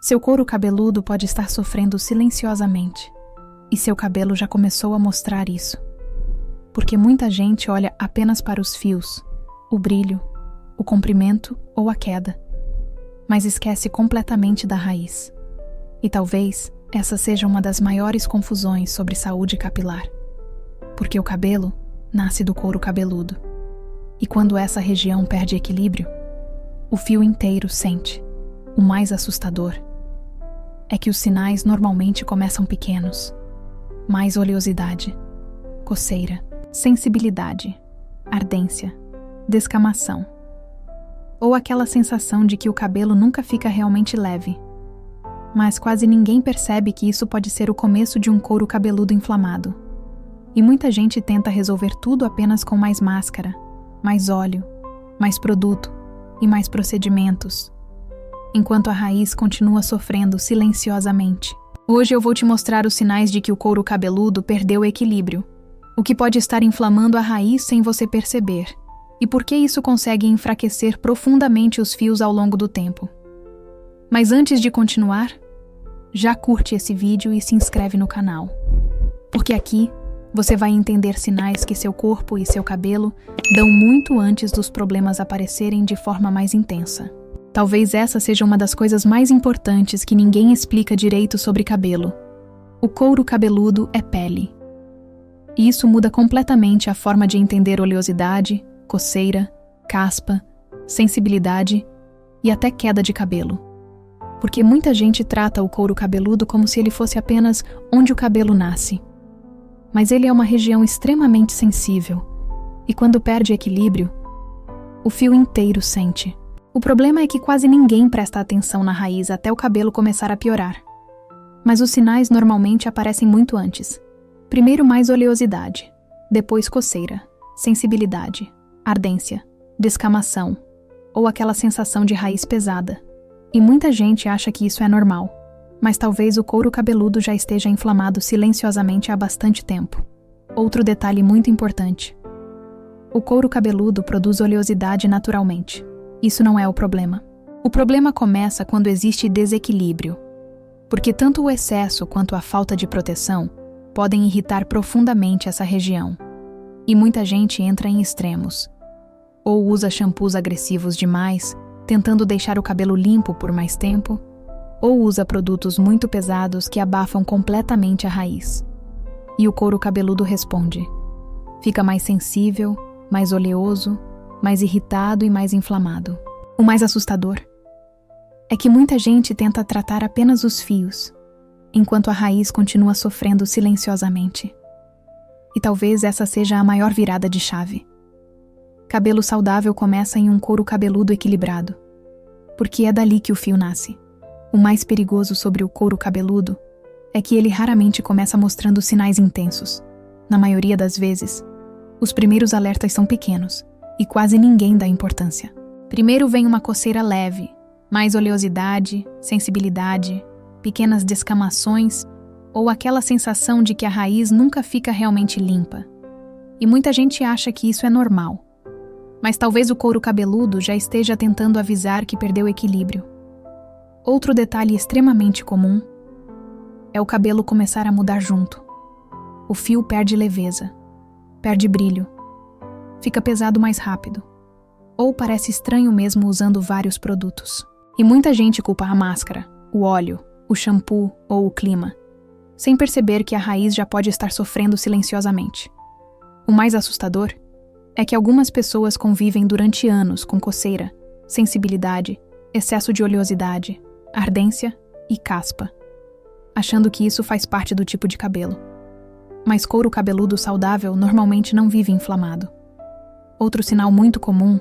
Seu couro cabeludo pode estar sofrendo silenciosamente, e seu cabelo já começou a mostrar isso. Porque muita gente olha apenas para os fios, o brilho, o comprimento ou a queda, mas esquece completamente da raiz. E talvez essa seja uma das maiores confusões sobre saúde capilar. Porque o cabelo nasce do couro cabeludo. E quando essa região perde equilíbrio, o fio inteiro sente. O mais assustador é que os sinais normalmente começam pequenos. Mais oleosidade, coceira, sensibilidade, ardência, descamação. Ou aquela sensação de que o cabelo nunca fica realmente leve. Mas quase ninguém percebe que isso pode ser o começo de um couro cabeludo inflamado. E muita gente tenta resolver tudo apenas com mais máscara, mais óleo, mais produto e mais procedimentos, enquanto a raiz continua sofrendo silenciosamente. Hoje eu vou te mostrar os sinais de que o couro cabeludo perdeu o equilíbrio, o que pode estar inflamando a raiz sem você perceber, e por que isso consegue enfraquecer profundamente os fios ao longo do tempo. Mas antes de continuar, já curte esse vídeo e se inscreve no canal, porque aqui você vai entender sinais que seu corpo e seu cabelo dão muito antes dos problemas aparecerem de forma mais intensa. Talvez essa seja uma das coisas mais importantes que ninguém explica direito sobre cabelo. O couro cabeludo é pele. E isso muda completamente a forma de entender oleosidade, coceira, caspa, sensibilidade e até queda de cabelo. Porque muita gente trata o couro cabeludo como se ele fosse apenas onde o cabelo nasce. Mas ele é uma região extremamente sensível, e quando perde equilíbrio, o fio inteiro sente. O problema é que quase ninguém presta atenção na raiz até o cabelo começar a piorar. Mas os sinais normalmente aparecem muito antes. Primeiro mais oleosidade, depois coceira, sensibilidade, ardência, descamação, ou aquela sensação de raiz pesada. E muita gente acha que isso é normal, mas talvez o couro cabeludo já esteja inflamado silenciosamente há bastante tempo. Outro detalhe muito importante. O couro cabeludo produz oleosidade naturalmente. Isso não é o problema. O problema começa quando existe desequilíbrio, porque tanto o excesso quanto a falta de proteção podem irritar profundamente essa região. E muita gente entra em extremos, ou usa shampoos agressivos demais, tentando deixar o cabelo limpo por mais tempo, ou usa produtos muito pesados que abafam completamente a raiz. E o couro cabeludo responde. Fica mais sensível, mais oleoso, mais irritado e mais inflamado. O mais assustador é que muita gente tenta tratar apenas os fios, enquanto a raiz continua sofrendo silenciosamente. E talvez essa seja a maior virada de chave. Cabelo saudável começa em um couro cabeludo equilibrado, porque é dali que o fio nasce. O mais perigoso sobre o couro cabeludo é que ele raramente começa mostrando sinais intensos. Na maioria das vezes, os primeiros alertas são pequenos, e quase ninguém dá importância. Primeiro vem uma coceira leve, mais oleosidade, sensibilidade, pequenas descamações ou aquela sensação de que a raiz nunca fica realmente limpa. E muita gente acha que isso é normal. Mas talvez o couro cabeludo já esteja tentando avisar que perdeu equilíbrio. Outro detalhe extremamente comum é o cabelo começar a mudar junto. O fio perde leveza, perde brilho, fica pesado mais rápido, ou parece estranho mesmo usando vários produtos. E muita gente culpa a máscara, o óleo, o shampoo ou o clima, sem perceber que a raiz já pode estar sofrendo silenciosamente. O mais assustador é que algumas pessoas convivem durante anos com coceira, sensibilidade, excesso de oleosidade, ardência e caspa, achando que isso faz parte do tipo de cabelo. Mas couro cabeludo saudável normalmente não vive inflamado. Outro sinal muito comum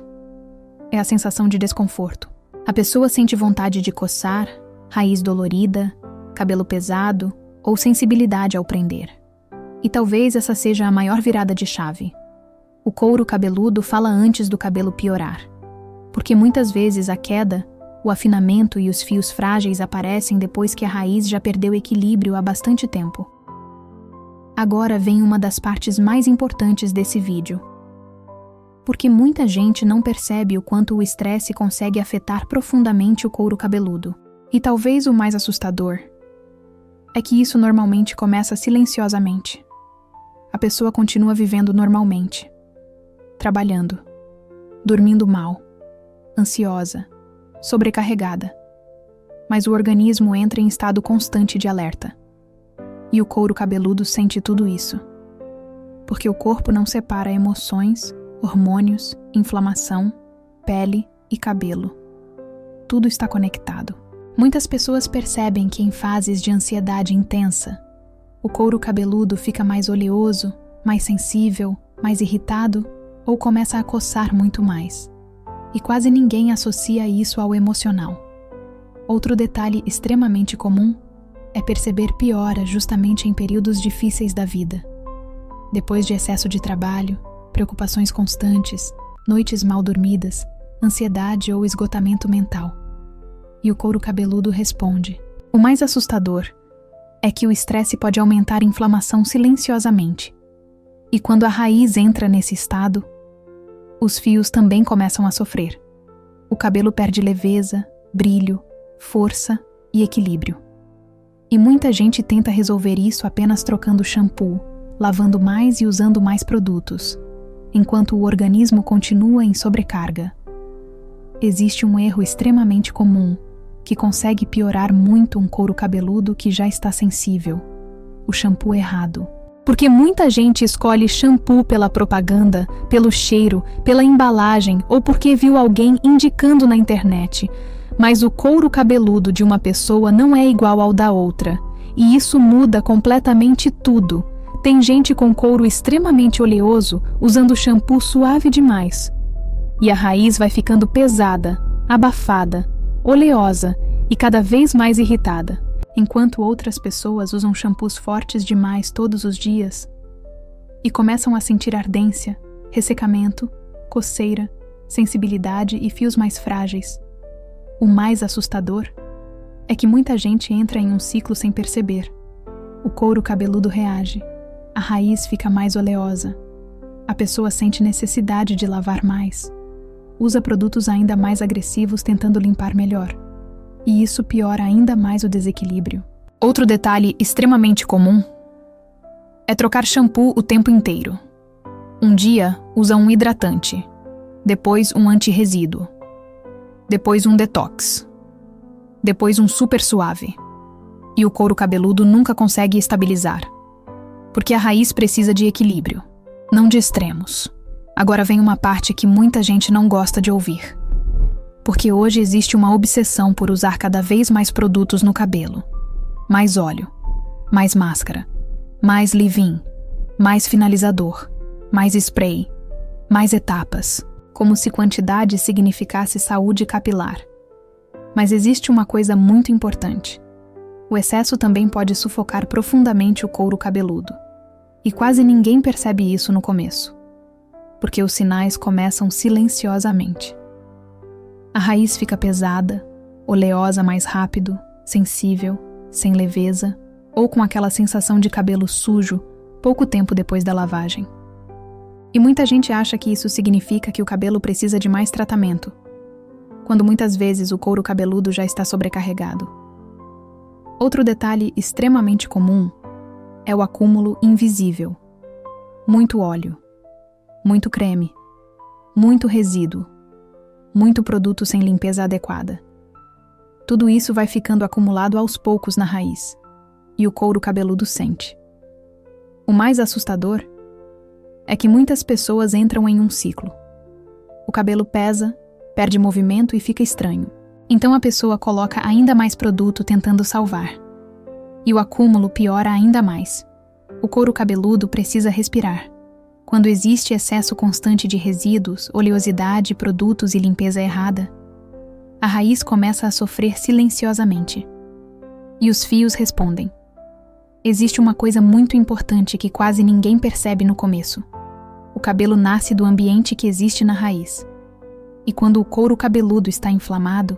é a sensação de desconforto. A pessoa sente vontade de coçar, raiz dolorida, cabelo pesado ou sensibilidade ao prender. E talvez essa seja a maior virada de chave. O couro cabeludo fala antes do cabelo piorar, porque muitas vezes a queda, o afinamento e os fios frágeis aparecem depois que a raiz já perdeu equilíbrio há bastante tempo. Agora vem uma das partes mais importantes desse vídeo. Porque muita gente não percebe o quanto o estresse consegue afetar profundamente o couro cabeludo. E talvez o mais assustador é que isso normalmente começa silenciosamente. A pessoa continua vivendo normalmente, trabalhando, dormindo mal, ansiosa, sobrecarregada. Mas o organismo entra em estado constante de alerta. E o couro cabeludo sente tudo isso. Porque o corpo não separa emoções, hormônios, inflamação, pele e cabelo. Tudo está conectado. Muitas pessoas percebem que em fases de ansiedade intensa, o couro cabeludo fica mais oleoso, mais sensível, mais irritado ou começa a coçar muito mais. E quase ninguém associa isso ao emocional. Outro detalhe extremamente comum é perceber piora justamente em períodos difíceis da vida. Depois de excesso de trabalho, preocupações constantes, noites mal dormidas, ansiedade ou esgotamento mental. E o couro cabeludo responde. O mais assustador é que o estresse pode aumentar a inflamação silenciosamente. E quando a raiz entra nesse estado, os fios também começam a sofrer. O cabelo perde leveza, brilho, força e equilíbrio. E muita gente tenta resolver isso apenas trocando shampoo, lavando mais e usando mais produtos, enquanto o organismo continua em sobrecarga. Existe um erro extremamente comum, que consegue piorar muito um couro cabeludo que já está sensível: o shampoo errado. Porque muita gente escolhe shampoo pela propaganda, pelo cheiro, pela embalagem ou porque viu alguém indicando na internet. Mas o couro cabeludo de uma pessoa não é igual ao da outra, e isso muda completamente tudo. Tem gente com couro extremamente oleoso usando shampoo suave demais. E a raiz vai ficando pesada, abafada, oleosa e cada vez mais irritada, enquanto outras pessoas usam shampoos fortes demais todos os dias e começam a sentir ardência, ressecamento, coceira, sensibilidade e fios mais frágeis. O mais assustador é que muita gente entra em um ciclo sem perceber. O couro cabeludo reage, a raiz fica mais oleosa, a pessoa sente necessidade de lavar mais, usa produtos ainda mais agressivos tentando limpar melhor, e isso piora ainda mais o desequilíbrio. Outro detalhe extremamente comum é trocar shampoo o tempo inteiro. Um dia usa um hidratante, depois um anti-resíduo, depois um detox, depois um super suave. E o couro cabeludo nunca consegue estabilizar, porque a raiz precisa de equilíbrio, não de extremos. Agora vem uma parte que muita gente não gosta de ouvir. Porque hoje existe uma obsessão por usar cada vez mais produtos no cabelo. Mais óleo, mais máscara, mais leave-in, mais finalizador, mais spray, mais etapas, como se quantidade significasse saúde capilar. Mas existe uma coisa muito importante. O excesso também pode sufocar profundamente o couro cabeludo. E quase ninguém percebe isso no começo, porque os sinais começam silenciosamente. A raiz fica pesada, oleosa mais rápido, sensível, sem leveza, ou com aquela sensação de cabelo sujo pouco tempo depois da lavagem. E muita gente acha que isso significa que o cabelo precisa de mais tratamento, quando muitas vezes o couro cabeludo já está sobrecarregado. Outro detalhe extremamente comum é o acúmulo invisível. Muito óleo, muito creme, muito resíduo, muito produto sem limpeza adequada. Tudo isso vai ficando acumulado aos poucos na raiz, e o couro cabeludo sente. O mais assustador é que muitas pessoas entram em um ciclo. O cabelo pesa, perde movimento e fica estranho. Então a pessoa coloca ainda mais produto tentando salvar. E o acúmulo piora ainda mais. O couro cabeludo precisa respirar. Quando existe excesso constante de resíduos, oleosidade, produtos e limpeza errada, a raiz começa a sofrer silenciosamente. E os fios respondem. Existe uma coisa muito importante que quase ninguém percebe no começo. O cabelo nasce do ambiente que existe na raiz. E quando o couro cabeludo está inflamado,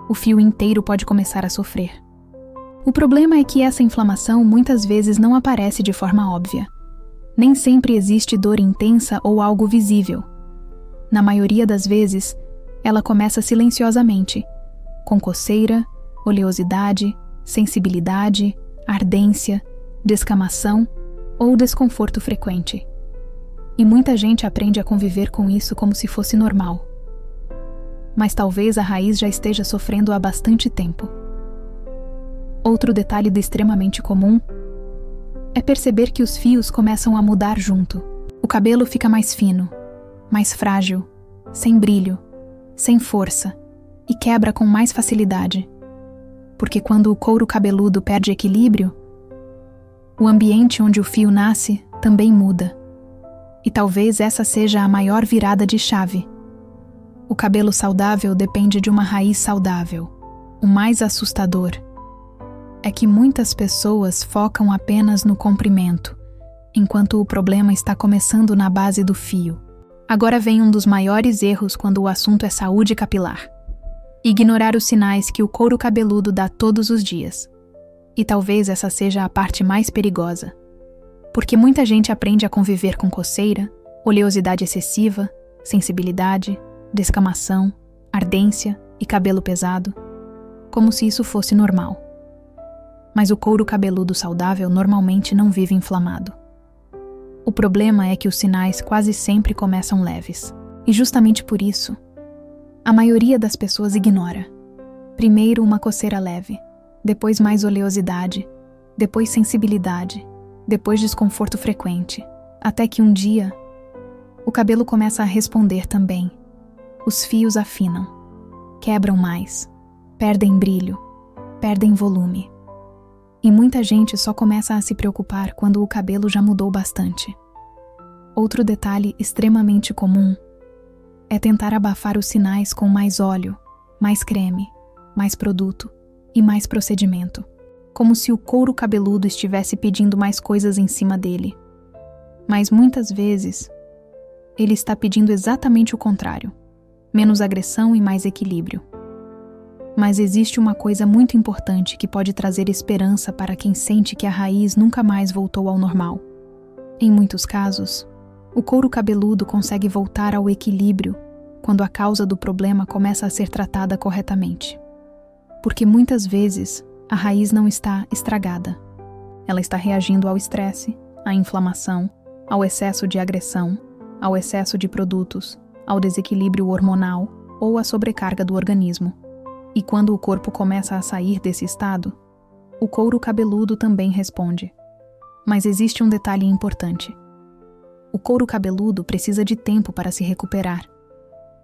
o fio inteiro pode começar a sofrer. O problema é que essa inflamação muitas vezes não aparece de forma óbvia. Nem sempre existe dor intensa ou algo visível. Na maioria das vezes, ela começa silenciosamente, com coceira, oleosidade, sensibilidade, ardência, descamação ou desconforto frequente. E muita gente aprende a conviver com isso como se fosse normal. Mas talvez a raiz já esteja sofrendo há bastante tempo. Outro detalhe extremamente comum é perceber que os fios começam a mudar junto. O cabelo fica mais fino, mais frágil, sem brilho, sem força e quebra com mais facilidade. Porque quando o couro cabeludo perde equilíbrio, o ambiente onde o fio nasce também muda. E talvez essa seja a maior virada de chave. O cabelo saudável depende de uma raiz saudável. O mais assustador é que muitas pessoas focam apenas no comprimento, enquanto o problema está começando na base do fio. Agora vem um dos maiores erros quando o assunto é saúde capilar. Ignorar os sinais que o couro cabeludo dá todos os dias. E talvez essa seja a parte mais perigosa. Porque muita gente aprende a conviver com coceira, oleosidade excessiva, sensibilidade, descamação, ardência e cabelo pesado, como se isso fosse normal. Mas o couro cabeludo saudável normalmente não vive inflamado. O problema é que os sinais quase sempre começam leves. E justamente por isso, a maioria das pessoas ignora. Primeiro uma coceira leve, depois mais oleosidade, depois sensibilidade, depois desconforto frequente, até que um dia, o cabelo começa a responder também. Os fios afinam, quebram mais, perdem brilho, perdem volume. E muita gente só começa a se preocupar quando o cabelo já mudou bastante. Outro detalhe extremamente comum é tentar abafar os sinais com mais óleo, mais creme, mais produto e mais procedimento, como se o couro cabeludo estivesse pedindo mais coisas em cima dele. Mas muitas vezes, ele está pedindo exatamente o contrário, menos agressão e mais equilíbrio. Mas existe uma coisa muito importante que pode trazer esperança para quem sente que a raiz nunca mais voltou ao normal. Em muitos casos, o couro cabeludo consegue voltar ao equilíbrio quando a causa do problema começa a ser tratada corretamente. Porque muitas vezes, a raiz não está estragada. Ela está reagindo ao estresse, à inflamação, ao excesso de agressão, ao excesso de produtos, ao desequilíbrio hormonal ou à sobrecarga do organismo. E quando o corpo começa a sair desse estado, o couro cabeludo também responde. Mas existe um detalhe importante. O couro cabeludo precisa de tempo para se recuperar,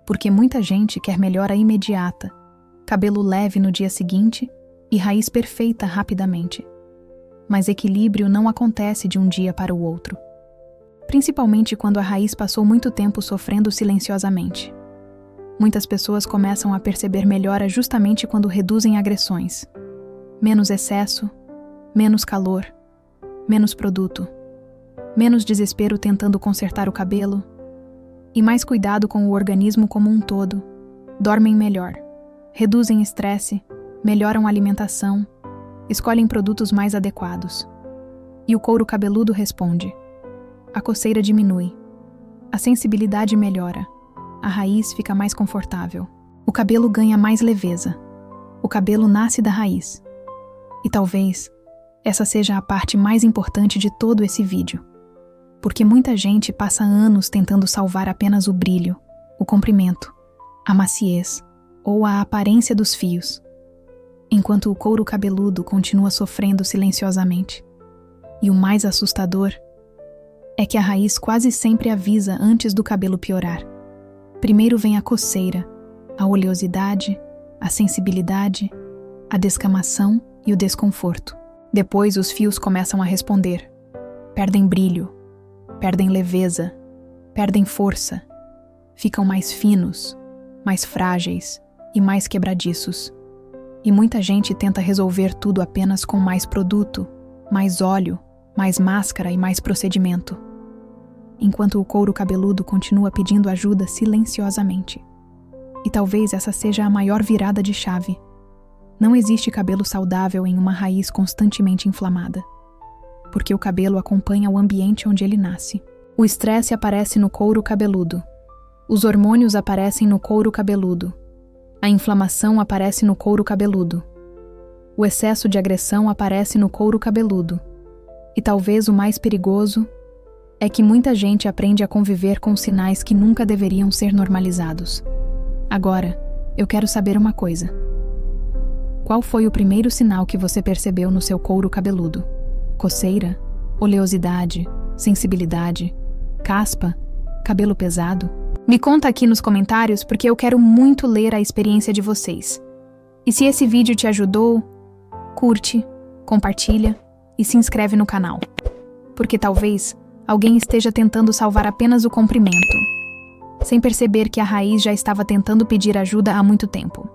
porque muita gente quer melhora imediata, cabelo leve no dia seguinte e raiz perfeita rapidamente. Mas equilíbrio não acontece de um dia para o outro, principalmente quando a raiz passou muito tempo sofrendo silenciosamente. Muitas pessoas começam a perceber melhora justamente quando reduzem agressões. Menos excesso, menos calor, menos produto, menos desespero tentando consertar o cabelo e mais cuidado com o organismo como um todo. Dormem melhor, reduzem estresse, melhoram a alimentação, escolhem produtos mais adequados. E o couro cabeludo responde. A coceira diminui, a sensibilidade melhora, a raiz fica mais confortável, o cabelo ganha mais leveza, o cabelo nasce da raiz. E talvez essa seja a parte mais importante de todo esse vídeo, porque muita gente passa anos tentando salvar apenas o brilho, o comprimento, a maciez ou a aparência dos fios, enquanto o couro cabeludo continua sofrendo silenciosamente. E o mais assustador é que a raiz quase sempre avisa antes do cabelo piorar. Primeiro vem a coceira, a oleosidade, a sensibilidade, a descamação e o desconforto. Depois os fios começam a responder. Perdem brilho, perdem leveza, perdem força, ficam mais finos, mais frágeis e mais quebradiços. E muita gente tenta resolver tudo apenas com mais produto, mais óleo, mais máscara e mais procedimento, enquanto o couro cabeludo continua pedindo ajuda silenciosamente. E talvez essa seja a maior virada de chave. Não existe cabelo saudável em uma raiz constantemente inflamada, porque o cabelo acompanha o ambiente onde ele nasce. O estresse aparece no couro cabeludo. Os hormônios aparecem no couro cabeludo. A inflamação aparece no couro cabeludo. o excesso de agressão aparece no couro cabeludo. E talvez o mais perigoso é que muita gente aprende a conviver com sinais que nunca deveriam ser normalizados. Agora, eu quero saber uma coisa. Qual foi o primeiro sinal que você percebeu no seu couro cabeludo? Coceira? Oleosidade? Sensibilidade? Caspa? Cabelo pesado? Me conta aqui nos comentários porque eu quero muito ler a experiência de vocês. E se esse vídeo te ajudou, curte, compartilha e se inscreve no canal. Porque talvez alguém esteja tentando salvar apenas o comprimento, sem perceber que a raiz já estava tentando pedir ajuda há muito tempo.